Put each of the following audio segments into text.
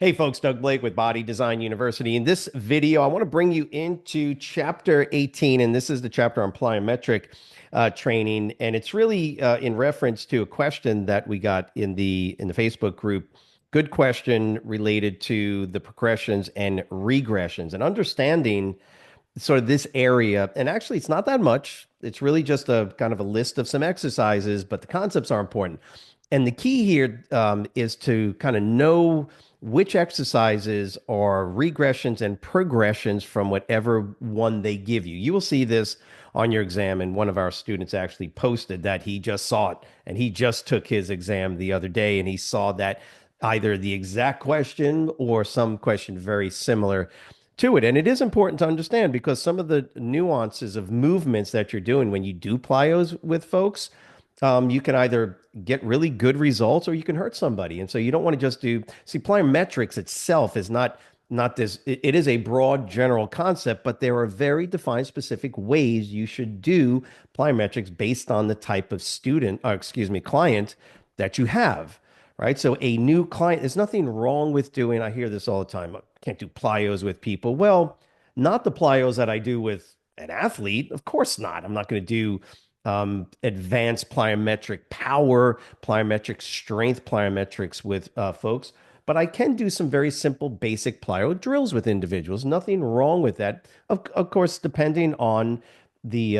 Hey folks, Doug Blake with Body Design University. In this video, I want to bring you into chapter 18, and this is the chapter on plyometric training, and it's really in reference to a question that we got in the Facebook group. Good question related to the progressions and regressions and understanding sort of this area. And actually, it's not that much. It's really just a kind of a list of some exercises, but the concepts are important. And the key here is to kind of know which exercises are regressions and progressions from whatever one they give you. You will see this on your exam, and one of our students actually posted that he just saw it, and he just took his exam the other day, and he saw that either the exact question or some question very similar to it. And it is important to understand because some of the nuances of movements that you're doing when you do plyos with folks, you can either get really good results or you can hurt somebody. And so you don't want to just see, plyometrics itself is not this, it is a broad general concept, but there are very defined specific ways you should do plyometrics based on the type of student, or excuse me, client that you have. Right. So a new client, there's nothing wrong with doing, I hear this all the time. I can't do plyos with people. Well, not the plyos that I do with an athlete. Of course not. I'm not going to do advanced plyometric power, plyometric strength plyometrics with folks, but I can do some very simple basic plyo drills with individuals. Nothing wrong with that. Of course, depending on the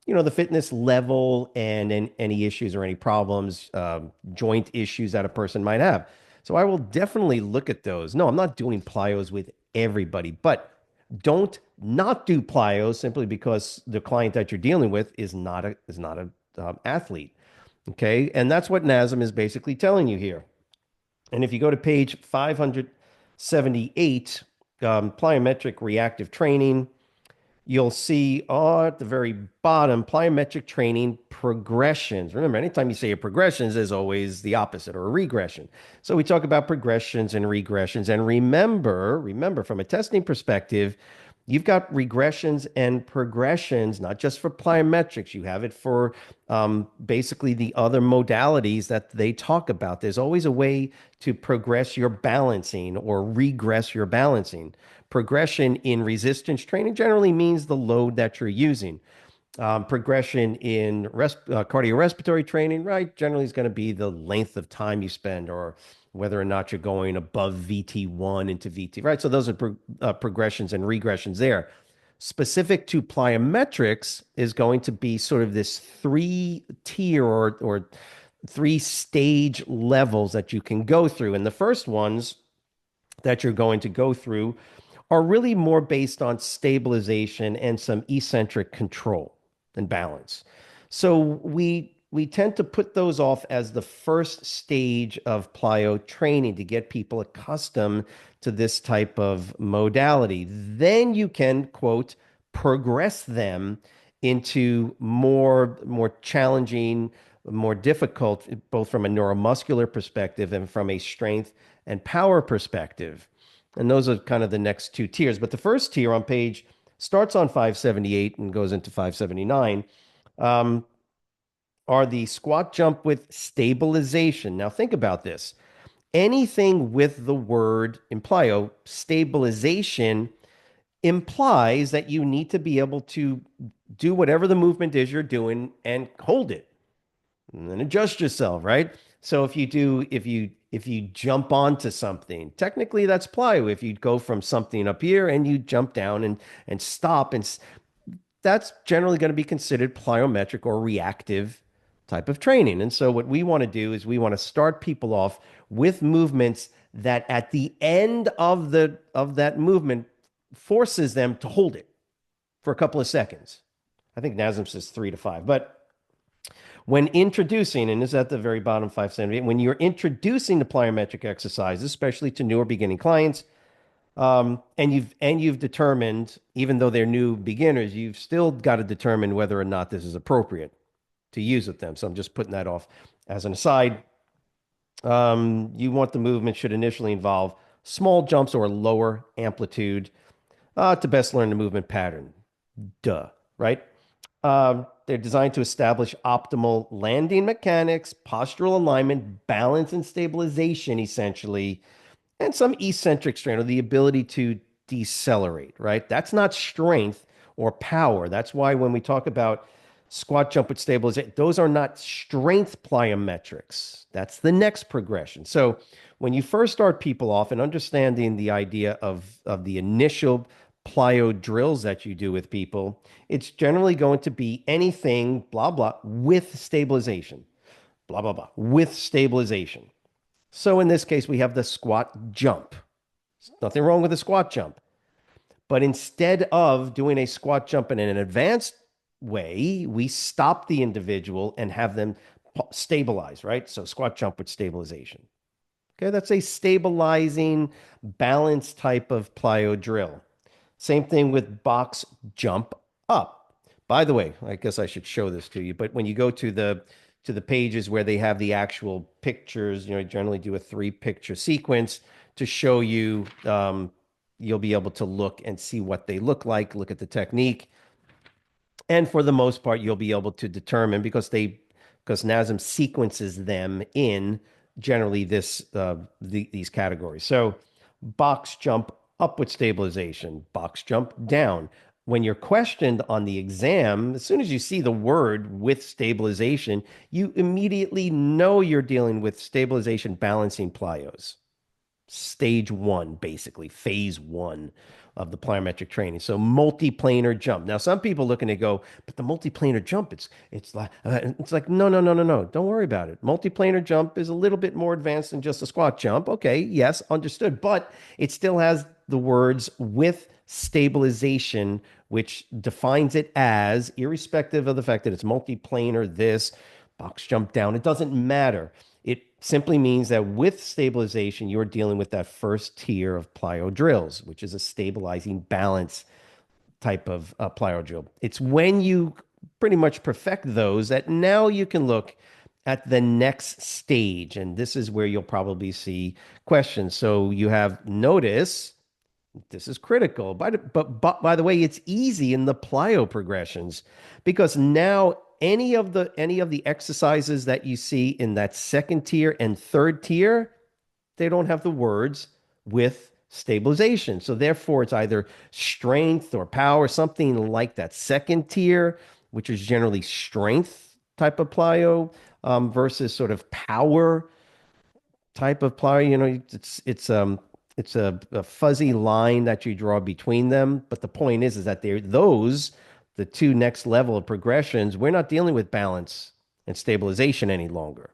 the fitness level and any issues or any problems, joint issues that a person might have. So I will definitely look at those. No, I'm not doing plyos with everybody, but don't not do plyos simply because the client that you're dealing with is not a athlete. Okay, and that's what NASM is basically telling you here. And if you go to page 578, plyometric reactive training, you'll see at the very bottom, plyometric training progressions. Remember, anytime you say a progressions, there's always the opposite or a regression. So we talk about progressions and regressions. And remember, from a testing perspective, you've got regressions and progressions, not just for plyometrics. You have it for basically the other modalities that they talk about. There's always a way to progress your balancing or regress your balancing. Progression in resistance training generally means the load that you're using. Progression in cardiorespiratory training, right, generally is going to be the length of time you spend or whether or not you're going above VT1 into VT, right? So those are progressions and regressions there. Specific to plyometrics is going to be sort of this three-tier or three-stage levels that you can go through. And the first ones that you're going to go through are really more based on stabilization and some eccentric control and balance. So we tend to put those off as the first stage of plyo training to get people accustomed to this type of modality. Then you can, quote, progress them into more challenging, more difficult, both from a neuromuscular perspective and from a strength and power perspective. And those are kind of the next two tiers. But the first tier on page starts on 578 and goes into 579, um, are the squat jump with stabilization. Now, think about this. Anything with the word implio, stabilization, implies that you need to be able to do whatever the movement is you're doing and hold it and then adjust yourself, right? So if you jump onto something, technically that's plyo. If you go from something up here and you jump down and stop, and that's generally going to be considered plyometric or reactive type of training. And so what we want to do is we want to start people off with movements that at the end of that movement forces them to hold it for a couple of seconds. I think NASM says 3 to 5, but when introducing, and this is at the very bottom, 578, when you're introducing the plyometric exercises, especially to newer beginning clients, and you've determined, even though they're new beginners, you've still got to determine whether or not this is appropriate to use with them. So I'm just putting that off as an aside. You want the movement should initially involve small jumps or lower amplitude to best learn the movement pattern. Duh, right? They're designed to establish optimal landing mechanics, postural alignment, balance, and stabilization, essentially, and some eccentric strain or the ability to decelerate, right? That's not strength or power. That's why when we talk about squat jump with stabilization, those are not strength plyometrics. That's the next progression. So when you first start people off and understanding the idea of the initial plyo drills that you do with people, it's generally going to be anything, blah, blah, with stabilization, blah, blah, blah, with stabilization. So in this case, we have the squat jump. Nothing wrong with a squat jump. But instead of doing a squat jump in an advanced way, we stop the individual and have them stabilize, right? So squat jump with stabilization. Okay, that's a stabilizing balance type of plyo drill. Same thing with box jump up. By the way, I guess I should show this to you, but when you go to the pages where they have the actual pictures, you know, I generally do a 3 picture sequence to show you you'll be able to look and see what they look like, look at the technique. And for the most part, you'll be able to determine because NASM sequences them in generally these categories. So box jump up with stabilization, box jump down. When you're questioned on the exam, as soon as you see the word with stabilization, you immediately know you're dealing with stabilization balancing plyos. Stage one, basically, phase one of the plyometric training. So multiplanar jump. Now, some people looking to go, but the multiplanar jump, it's like no, no, no, no, no. Don't worry about it. Multiplanar jump is a little bit more advanced than just a squat jump. Okay, yes, understood, but it still has the words with stabilization, which defines it as, irrespective of the fact that it's multiplanar, this box jump down. It doesn't matter. It simply means that with stabilization, you're dealing with that first tier of plyo drills, which is a stabilizing balance type of plyo drill. It's when you pretty much perfect those that now you can look at the next stage. And this is where you'll probably see questions. So you have notice, this is critical, but by the way, it's easy in the plyo progressions because now any of the exercises that you see in that second tier and third tier, they don't have the words with stabilization. So therefore, it's either strength or power, something like that. Second tier, which is generally strength type of plyo, versus sort of power type of plyo. You know, it's a fuzzy line that you draw between them. But the point is that they're those the two next level of progressions. We're not dealing with balance and stabilization any longer.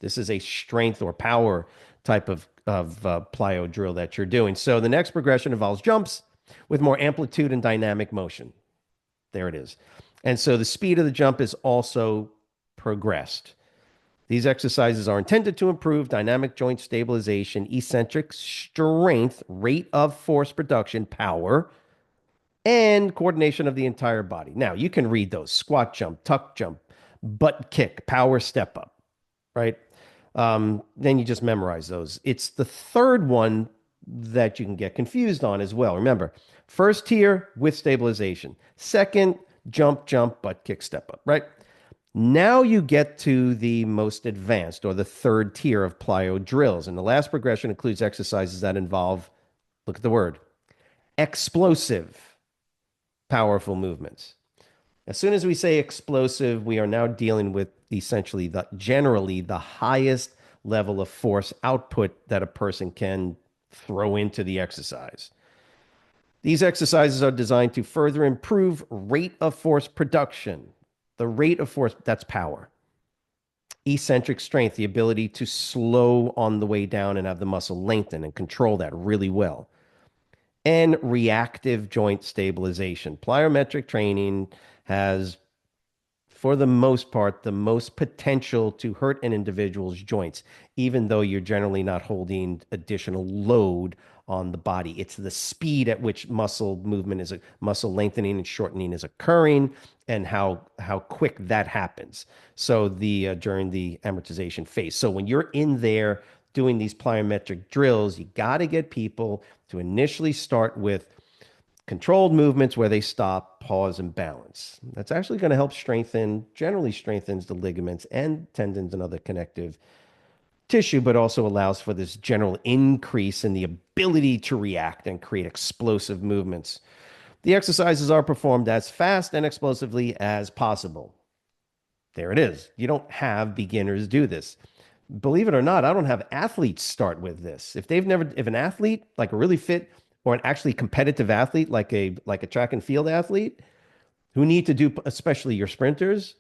This is a strength or power type of plyo drill that you're doing. So the next progression involves jumps with more amplitude and dynamic motion. There it is. And so the speed of the jump is also progressed. These exercises are intended to improve dynamic joint stabilization, eccentric strength, rate of force production, power, and coordination of the entire body. Now, you can read those: squat jump, tuck jump, butt kick, power step up, right? Then you just memorize those. It's the third one that you can get confused on as well. Remember, first tier with stabilization, second, jump, jump, butt kick, step up, right? Now you get to the most advanced or the third tier of plyo drills. And the last progression includes exercises that involve, look at the word, explosive, powerful movements. As soon as we say explosive, we are now dealing with essentially generally the highest level of force output that a person can throw into the exercise. These exercises are designed to further improve rate of force production. The rate of force, that's power. Eccentric strength, the ability to slow on the way down and have the muscle lengthen and control that really well. And reactive joint stabilization. Plyometric training has, for the most part, the most potential to hurt an individual's joints, even though you're generally not holding additional load on the body. It's the speed at which muscle movement is, muscle lengthening and shortening is occurring, and how quick that happens. So during the amortization phase. So when you're in there doing these plyometric drills, you got to get people to initially start with controlled movements where they stop, pause, and balance. That's actually going to help generally strengthens the ligaments and tendons and other connective tissue, but also allows for this general increase in the ability to react and create explosive movements. The exercises are performed as fast and explosively as possible. There it is. You don't have beginners do this. Believe it or not, I don't have athletes start with this. If an athlete, like a really fit or an actually competitive athlete, like a track and field athlete, who need to do, especially your sprinters,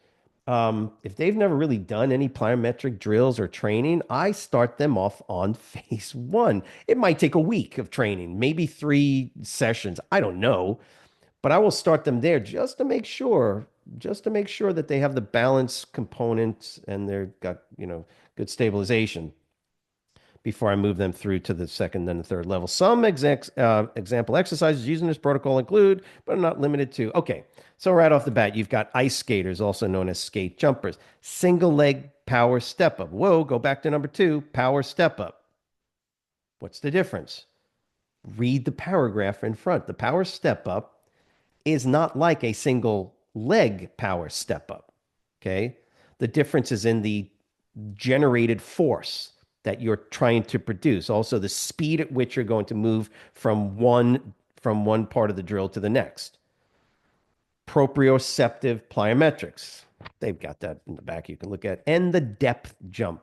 if they've never really done any plyometric drills or training, I start them off on phase one. It might take a week of training, maybe 3 sessions. I don't know, but I will start them there just to make sure that they have the balance components and they've got, good stabilization before I move them through to the second and the third level. Some example exercises using this protocol include, but are not limited to. Okay, so right off the bat, you've got ice skaters, also known as skate jumpers, single leg power step up. Whoa, go back to number 2, power step up. What's the difference? Read the paragraph in front. The power step up is not like a single leg power step up. Okay. The difference is in the generated force that you're trying to produce. Also, the speed at which you're going to move from one part of the drill to the next. Proprioceptive plyometrics. They've got that in the back you can look at. And the depth jump,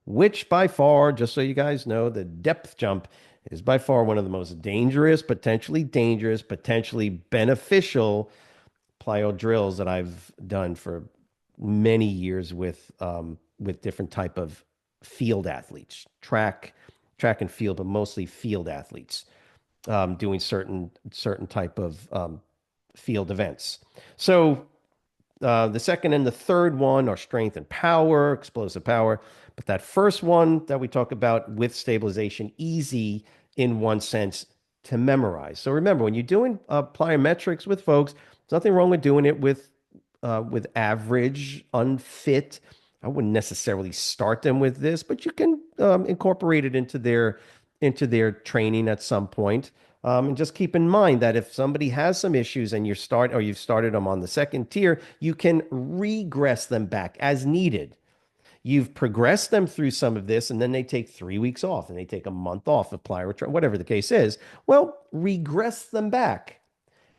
which by far, just so you guys know, the depth jump is by far one of the most potentially dangerous, potentially beneficial plyo drills that I've done for many years with different type of field athletes, track and field, but mostly field athletes doing certain type of field events. So the second and the third one are strength and power, explosive power. But that first one that we talk about with stabilization, easy in one sense to memorize. So remember, when you're doing plyometrics with folks, there's nothing wrong with doing it with average, unfit. I wouldn't necessarily start them with this, but you can incorporate it into their training at some point. And just keep in mind that if somebody has some issues and you've started them on the second tier, you can regress them back as needed. You've progressed them through some of this, and then they take 3 weeks off and they take a month off of plyo, whatever the case is. Well, regress them back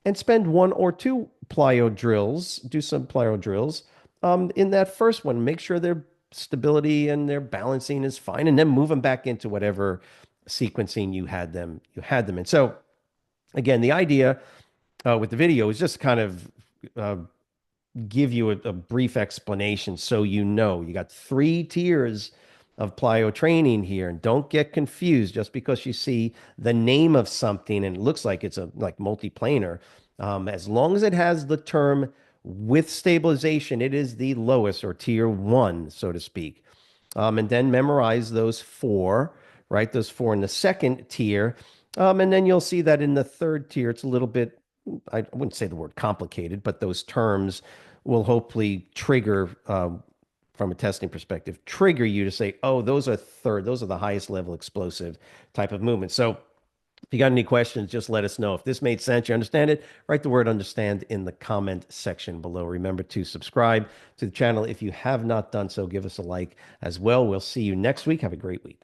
and spend 1 or 2 plyo drills, do some plyo drills in that first one. Make sure their stability and their balancing is fine, and then move them back into whatever sequencing you had them in. So again, the idea with the video is just kind of give you a brief explanation so you got 3 tiers of plyo training here, and don't get confused just because you see the name of something and it looks like it's like multiplanar. As long as it has the term with stabilization, it is the lowest, or tier 1, so to speak. And then memorize those 4, right? Those 4 in the second tier. And then you'll see that in the third tier, it's a little bit, I wouldn't say the word complicated, but those terms will hopefully trigger, from a testing perspective, trigger you to say, oh, those are the highest level explosive type of movement. So if you got any questions, just let us know. If this made sense, you understand it, write the word understand in the comment section below. Remember to subscribe to the channel if you have not done so. Give us a like as well. We'll see you next week. Have a great week.